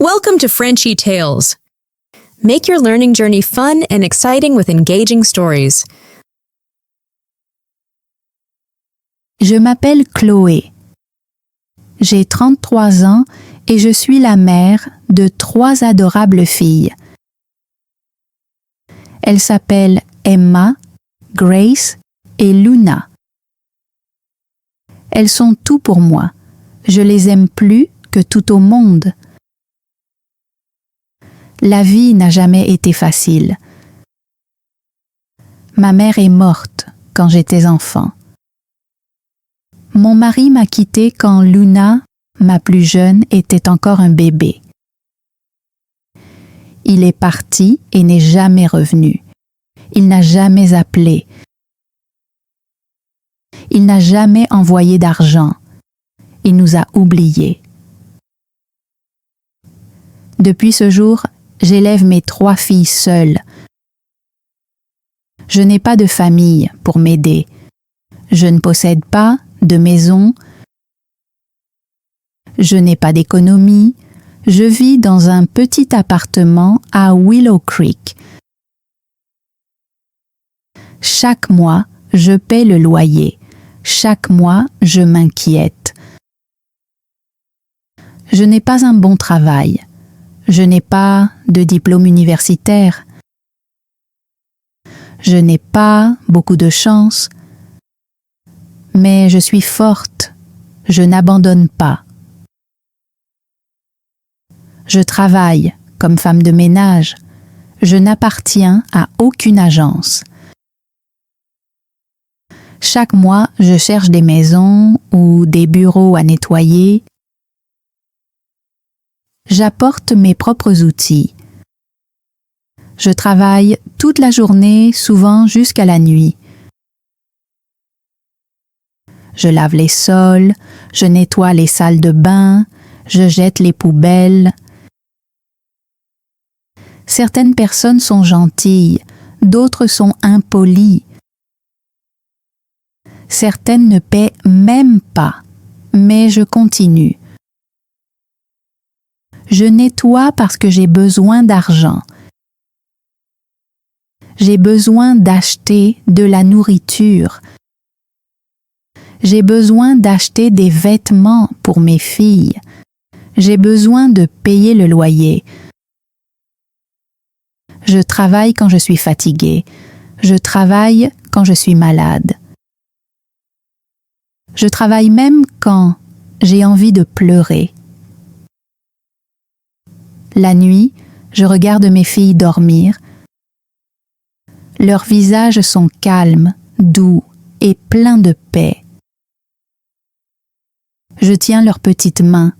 Welcome to Frenchy Tales. Make your learning journey fun and exciting with engaging stories. Je m'appelle Chloé. J'ai 33 ans et je suis la mère de 3 adorables filles. Elles s'appellent Emma, Grace et Luna. Elles sont tout pour moi. Je les aime plus que tout au monde. La vie n'a jamais été facile. Ma mère est morte quand j'étais enfant. Mon mari m'a quittée quand Luna, ma plus jeune, était encore un bébé. Il est parti et n'est jamais revenu. Il n'a jamais appelé. Il n'a jamais envoyé d'argent. Il nous a oubliés. Depuis ce jour, j'élève mes 3 filles seules. Je n'ai pas de famille pour m'aider. Je ne possède pas de maison. Je n'ai pas d'économie. Je vis dans un petit appartement à Willow Creek. Chaque mois, je paie le loyer. Chaque mois, je m'inquiète. Je n'ai pas un bon travail. Je n'ai pas de diplôme universitaire. Je n'ai pas beaucoup de chance. Mais je suis forte. Je n'abandonne pas. Je travaille comme femme de ménage. Je n'appartiens à aucune agence. Chaque mois, je cherche des maisons ou des bureaux à nettoyer. J'apporte mes propres outils. Je travaille toute la journée, souvent jusqu'à la nuit. Je lave les sols, je nettoie les salles de bain, je jette les poubelles. Certaines personnes sont gentilles, d'autres sont impolies. Certaines ne paient même pas, mais je continue. Je nettoie parce que j'ai besoin d'argent. J'ai besoin d'acheter de la nourriture. J'ai besoin d'acheter des vêtements pour mes filles. J'ai besoin de payer le loyer. Je travaille quand je suis fatiguée. Je travaille quand je suis malade. Je travaille même quand j'ai envie de pleurer. La nuit, je regarde mes filles dormir. Leurs visages sont calmes, doux et pleins de paix. Je tiens leurs petites mains,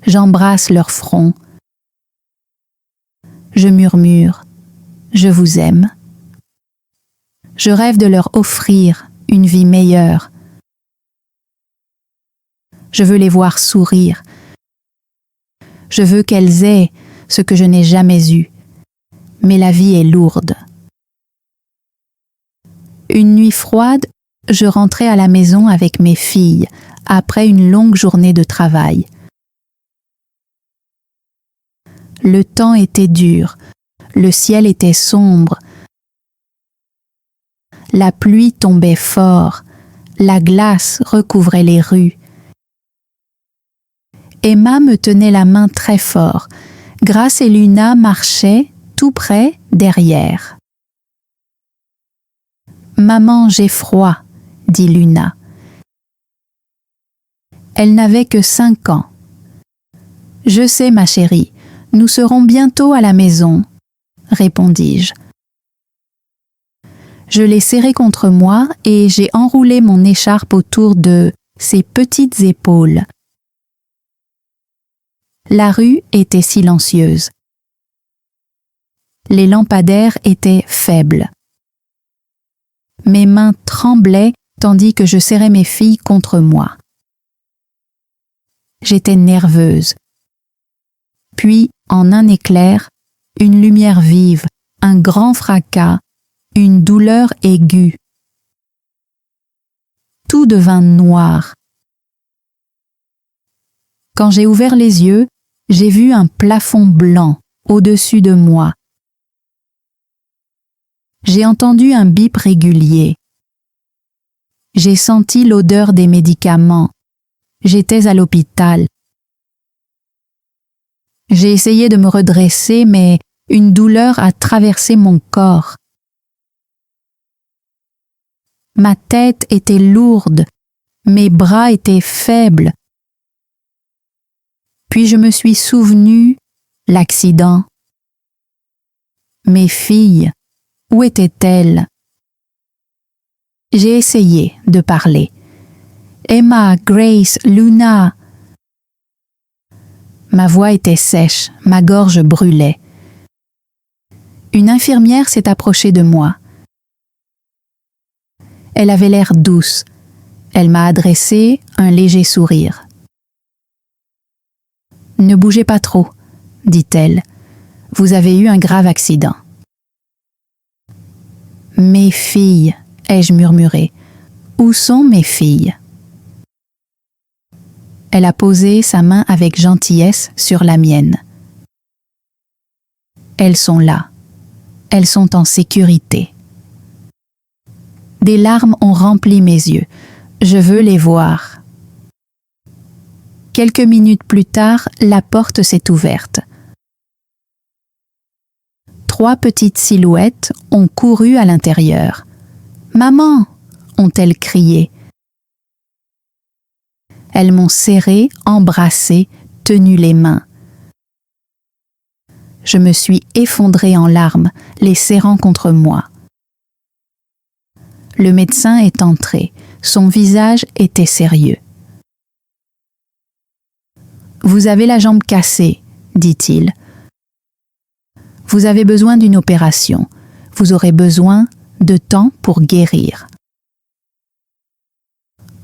j'embrasse leur front. Je murmure, je vous aime. Je rêve de leur offrir une vie meilleure. Je veux les voir sourire. Je veux qu'elles aient ce que je n'ai jamais eu. Mais la vie est lourde. Une nuit froide, je rentrais à la maison avec mes filles après une longue journée de travail. Le temps était dur, le ciel était sombre, la pluie tombait fort, la glace recouvrait les rues. Emma me tenait la main très fort. Grace et Luna marchaient tout près derrière. « Maman, j'ai froid », dit Luna. Elle n'avait que 5 ans. « Je sais, ma chérie, nous serons bientôt à la maison, » répondis-je. Je l'ai serrée contre moi et j'ai enroulé mon écharpe autour de ses petites épaules. La rue était silencieuse. Les lampadaires étaient faibles. Mes mains tremblaient tandis que je serrais mes filles contre moi. J'étais nerveuse. Puis, en un éclair, une lumière vive, un grand fracas, une douleur aiguë. Tout devint noir. Quand j'ai ouvert les yeux, J'ai vu un plafond blanc au-dessus de moi. J'ai entendu un bip régulier. J'ai senti l'odeur des médicaments. J'étais à l'hôpital. J'ai essayé de me redresser, mais une douleur a traversé mon corps. Ma tête était lourde, mes bras étaient faibles. Puis je me suis souvenu, l'accident. Mes filles, où étaient-elles? J'ai essayé de parler. Emma, Grace, Luna. Ma voix était sèche, ma gorge brûlait. Une infirmière s'est approchée de moi. Elle avait l'air douce. Elle m'a adressé un léger sourire. « Ne bougez pas trop, dit-elle. Vous avez eu un grave accident. »« Mes filles, ai-je murmuré. Où sont mes filles ?» Elle a posé sa main avec gentillesse sur la mienne. « Elles sont là. Elles sont en sécurité. » Des larmes ont rempli mes yeux. Je veux les voir. Quelques minutes plus tard, la porte s'est ouverte. 3 petites silhouettes ont couru à l'intérieur. « Maman !» ont-elles crié. Elles m'ont serrée, embrassée, tenu les mains. Je me suis effondrée en larmes, les serrant contre moi. Le médecin est entré. Son visage était sérieux. « Vous avez la jambe cassée, dit-il. Vous avez besoin d'une opération. Vous aurez besoin de temps pour guérir. »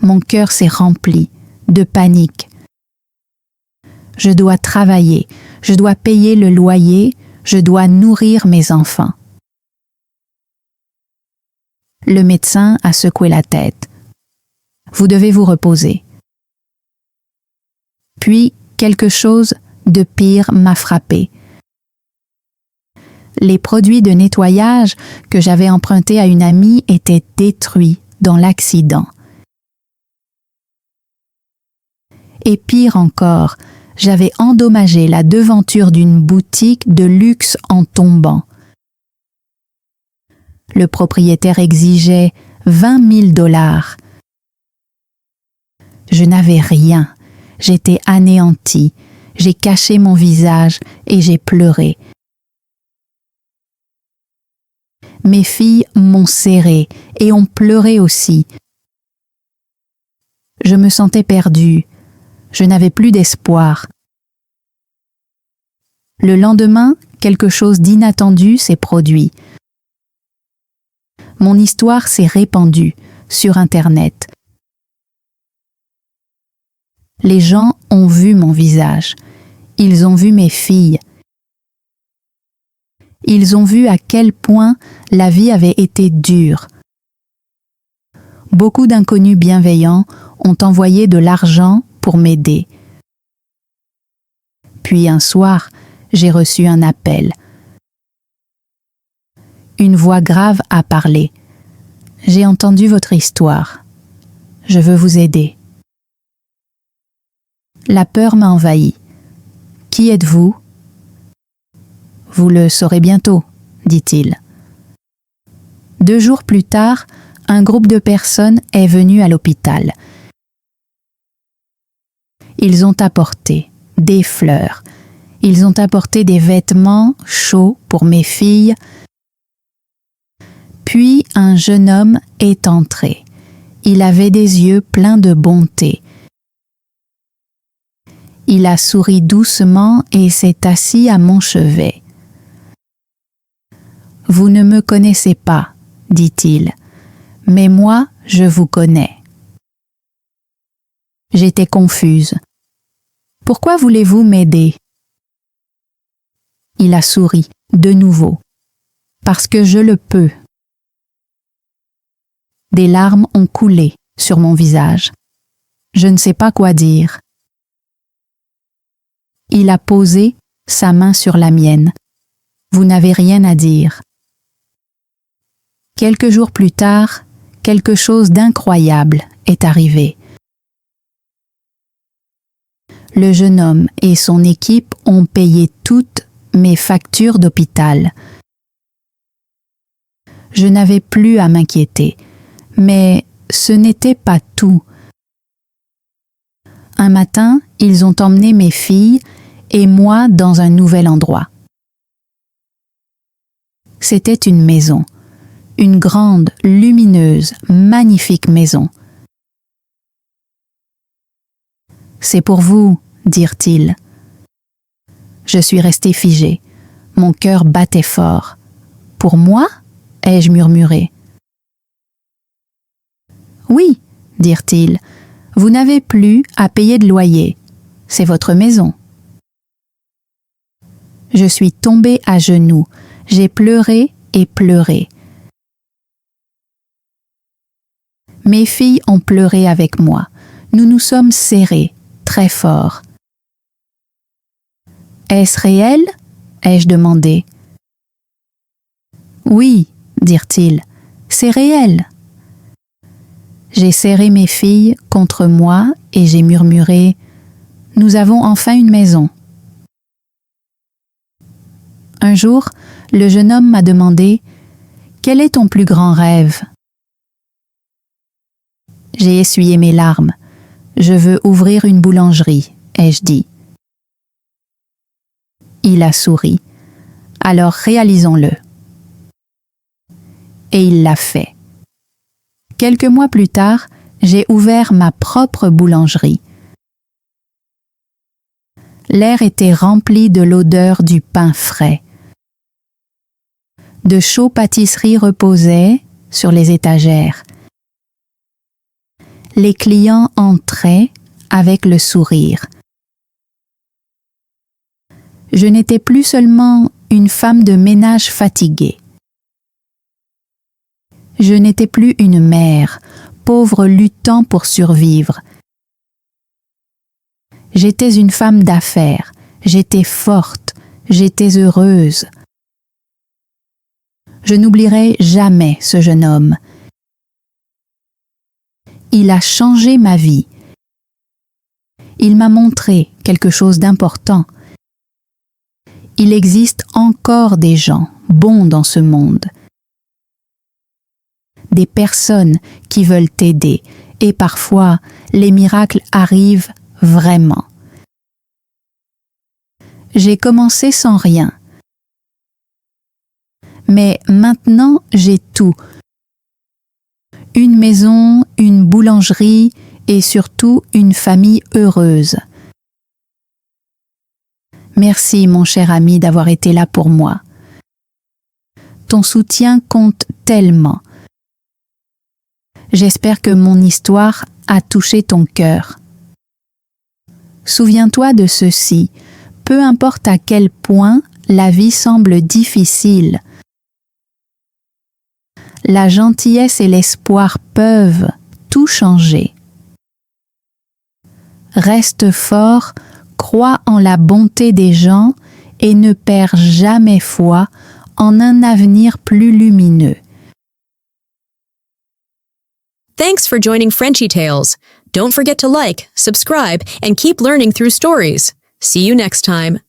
Mon cœur s'est rempli de panique. Je dois travailler, je dois payer le loyer, je dois nourrir mes enfants. Le médecin a secoué la tête. Vous devez vous reposer. Puis, quelque chose de pire m'a frappé. Les produits de nettoyage que j'avais empruntés à une amie étaient détruits dans l'accident. Et pire encore, j'avais endommagé la devanture d'une boutique de luxe en tombant. Le propriétaire exigeait 20 000 $. Je n'avais rien, j'étais anéantie, j'ai caché mon visage et j'ai pleuré. Mes filles m'ont serrée et ont pleuré aussi. Je me sentais perdue, je n'avais plus d'espoir. Le lendemain, quelque chose d'inattendu s'est produit. Mon histoire s'est répandue sur Internet. Les gens ont vu mon visage. Ils ont vu mes filles. Ils ont vu à quel point la vie avait été dure. Beaucoup d'inconnus bienveillants ont envoyé de l'argent pour m'aider. Puis un soir, j'ai reçu un appel. Une voix grave a parlé. « J'ai entendu votre histoire. Je veux vous aider. » La peur m'a envahi. « Qui êtes-vous » ? « Vous le saurez bientôt, » dit-il. 2 jours plus tard, un groupe de personnes est venu à l'hôpital. Ils ont apporté des fleurs. Ils ont apporté des vêtements chauds pour mes filles. Puis un jeune homme est entré. Il avait des yeux pleins de bonté. Il a souri doucement et s'est assis à mon chevet. « Vous ne me connaissez pas, dit-il, mais moi, je vous connais. » J'étais confuse. « Pourquoi voulez-vous m'aider » Il a souri, de nouveau. « Parce que je le peux. » Des larmes ont coulé sur mon visage. Je ne sais pas quoi dire. il a posé sa main sur la mienne. Vous n'avez rien à dire. Quelques jours plus tard, quelque chose d'incroyable est arrivé. Le jeune homme et son équipe ont payé toutes mes factures d'hôpital. Je n'avais plus à m'inquiéter, mais ce n'était pas tout. Un matin, ils ont emmené mes filles et moi dans un nouvel endroit. C'était une maison, une grande, lumineuse, magnifique maison. « C'est pour vous », dirent-ils. Je suis restée figée. Mon cœur battait fort. « Pour moi ?» ai-je murmuré. « Oui », dirent-ils, « vous n'avez plus à payer de loyer. C'est votre maison. » Je suis tombée à genoux. J'ai pleuré et pleuré. Mes filles ont pleuré avec moi. Nous nous sommes serrés, très fort. « Est-ce réel ?» ai-je demandé. « Oui », dirent-ils, « c'est réel. » J'ai serré mes filles contre moi et j'ai murmuré « Nous avons enfin une maison. » Un jour, le jeune homme m'a demandé « Quel est ton plus grand rêve ?» J'ai essuyé mes larmes. « Je veux ouvrir une boulangerie », ai-je dit. Il a souri. « Alors réalisons-le. » Et il l'a fait. Quelques mois plus tard, j'ai ouvert ma propre boulangerie. L'air était rempli de l'odeur du pain frais. De chaudes pâtisseries reposaient sur les étagères. Les clients entraient avec le sourire. Je n'étais plus seulement une femme de ménage fatiguée. Je n'étais plus une mère, pauvre luttant pour survivre. J'étais une femme d'affaires, j'étais forte, j'étais heureuse. Je n'oublierai jamais ce jeune homme. Il a changé ma vie. Il m'a montré quelque chose d'important. Il existe encore des gens bons dans ce monde. Des personnes qui veulent t'aider et parfois les miracles arrivent vraiment. J'ai commencé sans rien. Mais maintenant j'ai tout. Une maison, une boulangerie et surtout une famille heureuse. Merci mon cher ami d'avoir été là pour moi. Ton soutien compte tellement. J'espère que mon histoire a touché ton cœur. Souviens-toi de ceci, peu importe à quel point la vie semble difficile. La gentillesse et l'espoir peuvent tout changer. Reste fort, crois en la bonté des gens et ne perds jamais foi en un avenir plus lumineux. Thanks for joining Frenchy Tales. Don't forget to like, subscribe, and keep learning through stories. See you next time.